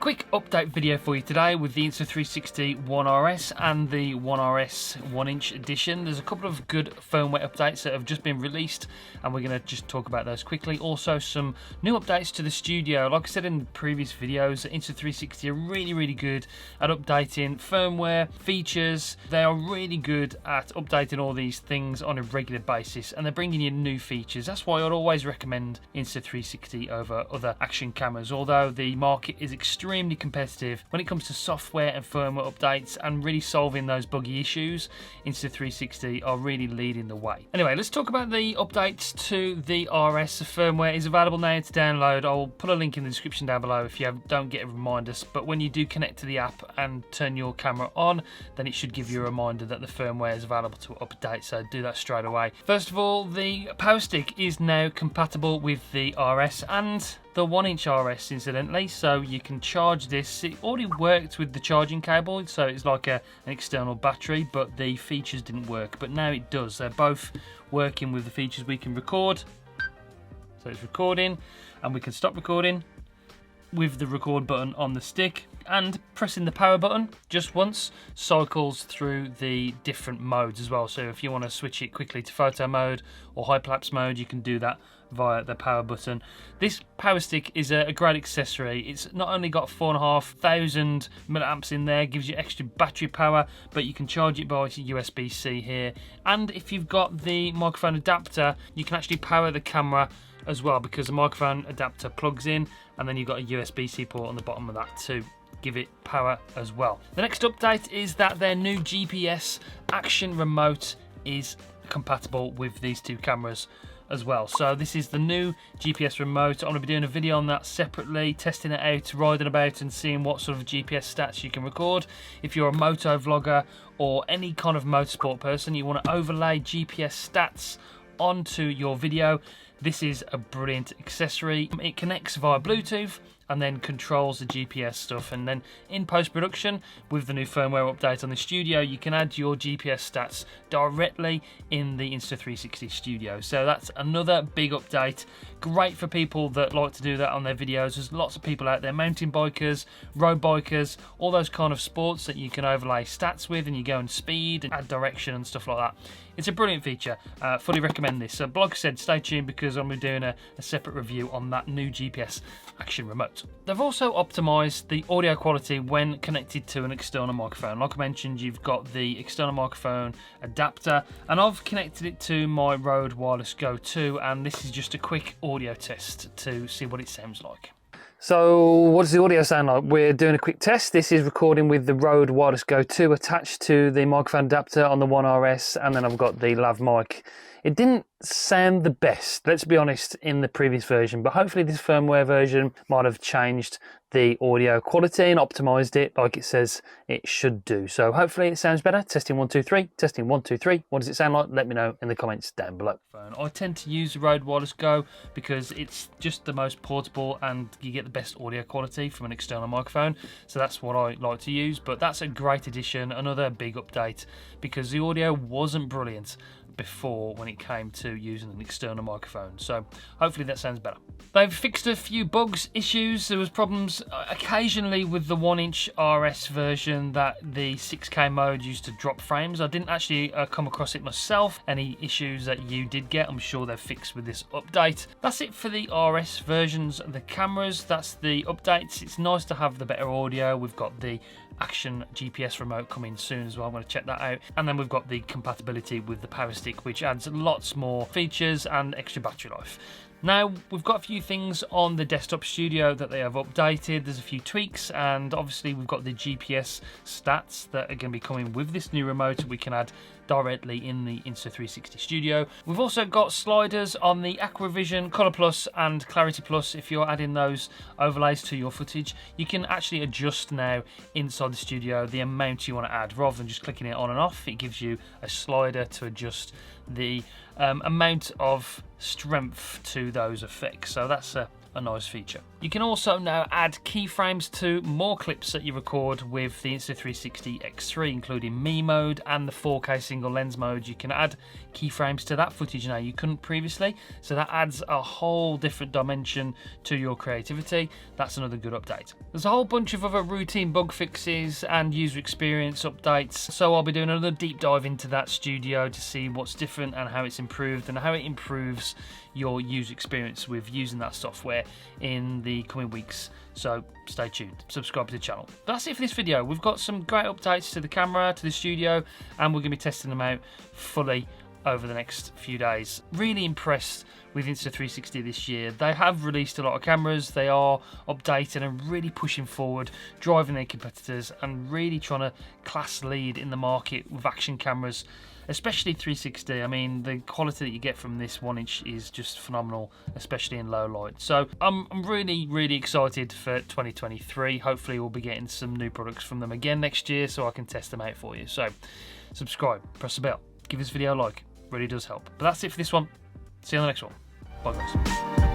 Quick update video for you today with the Insta360 1RS and the 1RS 1-inch edition. There's a couple of good firmware updates that have just been released and we're going to just talk about those quickly. Also some new updates to the studio. Like I said in previous videos, Insta360 are really good at updating firmware, features. They are really good at updating all these things on a regular basis and they're bringing you new features. That's why I'd always recommend Insta360 over other action cameras, although the market is extremely competitive when it comes to software and firmware updates and really solving those buggy issues. Insta360 are really leading the way. Anyway, let's talk about the updates to the RS. The firmware is available now to download. I'll put a link in the description down below if you don't get a reminder, but when you do connect to the app and turn your camera on, then it should give you a reminder that the firmware is available to update, so do that straight away. First of all, the power stick is now compatible with the RS and the 1-inch RS, incidentally, so you can charge this. It already worked with the charging cable, so it's like an external battery, but the features didn't work, but now it does. They're both working with the features. We can record, so it's recording, and we can stop recording with the record button on the stick, and pressing the power button just once cycles through the different modes as well. So if you want to switch it quickly to photo mode or hyperlapse mode, you can do that via the power button. This power stick is a great accessory. It's not only got 4,500 milliamps in there, gives you extra battery power, but you can charge it by USB-C here. And if you've got the microphone adapter, you can actually power the camera as well, because the microphone adapter plugs in and then you've got a USB-C port on the bottom of that to give it power as well. The next update is that their new GPS action remote is compatible with these two cameras as well. So this is the new GPS remote. I'm going to be doing a video on that separately, testing it out, riding about and seeing what sort of GPS stats you can record. If you're a moto vlogger or any kind of motorsport person, you want to overlay GPS stats onto your video, this is a brilliant accessory. It connects via Bluetooth and then controls the GPS stuff, and then in post-production with the new firmware update on the studio, you can add your GPS stats directly in the Insta360 studio. So that's another big update. Great for people that like to do that on their videos. There's lots of people out there, mountain bikers, road bikers, all those kind of sports that you can overlay stats with, and you go in speed and add direction and stuff like that. It's a brilliant feature. Fully recommend this. So like I said, stay tuned because I'm going to be doing a separate review on that new GPS action remote. They've also optimized the audio quality when connected to an external microphone. Like I mentioned, you've got the external microphone adapter, and I've connected it to my Rode Wireless Go 2, and this is just a quick audio test to see what it sounds like. So what does the audio sound like? We're doing a quick test. This is recording with the Rode Wireless Go 2 attached to the microphone adapter on the 1RS, and then I've got the lav mic. It didn't sound the best, let's be honest, in the previous version, but hopefully this firmware version might have changed the audio quality and optimized it like it says it should do. So hopefully it sounds better. Testing 1 2 3, testing 1 2 3. What does it sound like? Let me know in the comments down below. I tend to use the Rode Wireless Go because it's just the most portable and you get the best audio quality from an external microphone. So that's what I like to use, but that's a great addition, another big update, because the audio wasn't brilliant before when it came to using an external microphone. So hopefully that sounds better. They've fixed a few bugs, issues. There was problems occasionally with the 1-inch RS version that the 6K mode used to drop frames. I didn't actually come across it myself. Any issues that you did get, I'm sure they've fixed with this update. That's it for the RS versions of the cameras. That's the updates. It's nice to have the better audio. We've got the action GPS remote coming soon as well. I'm going to check that out. And then we've got the compatibility with the power stick, which adds lots more features and extra battery life. Now, we've got a few things on the desktop studio that they have updated. There's a few tweaks, and obviously we've got the GPS stats that are going to be coming with this new remote we can add directly in the Insta360 studio. We've also got sliders on the Aquavision, Color Plus and Clarity Plus. If you're adding those overlays to your footage, you can actually adjust now inside the studio the amount you want to add. Rather than just clicking it on and off, it gives you a slider to adjust the amount of strength to those effects. So that's a a nice feature. You can also now add keyframes to more clips that you record with the Insta360 X3, including Me mode and the 4K single lens mode. You can add keyframes to that footage now you couldn't previously, so that adds a whole different dimension to your creativity. That's another good update. There's a whole bunch of other routine bug fixes and user experience updates, so I'll be doing another deep dive into that studio to see what's different and how it's improved and how it improves your user experience with using that software in the coming weeks. So stay tuned, subscribe to the channel. That's it for this video. We've got some great updates to the camera, to the studio, and we're going to be testing them out fully over the next few days. Really impressed with Insta360 this year. They have released a lot of cameras, they are updating and really pushing forward, driving their competitors and really trying to class lead in the market with action cameras, especially 360. I mean, the quality that you get from this 1-inch is just phenomenal, especially in low light. So I'm really excited for 2023. Hopefully we'll be getting some new products from them again next year so I can test them out for you. So subscribe, press the bell, give this video a like, really does help. But that's it for this one. See you on the next one. Bye guys.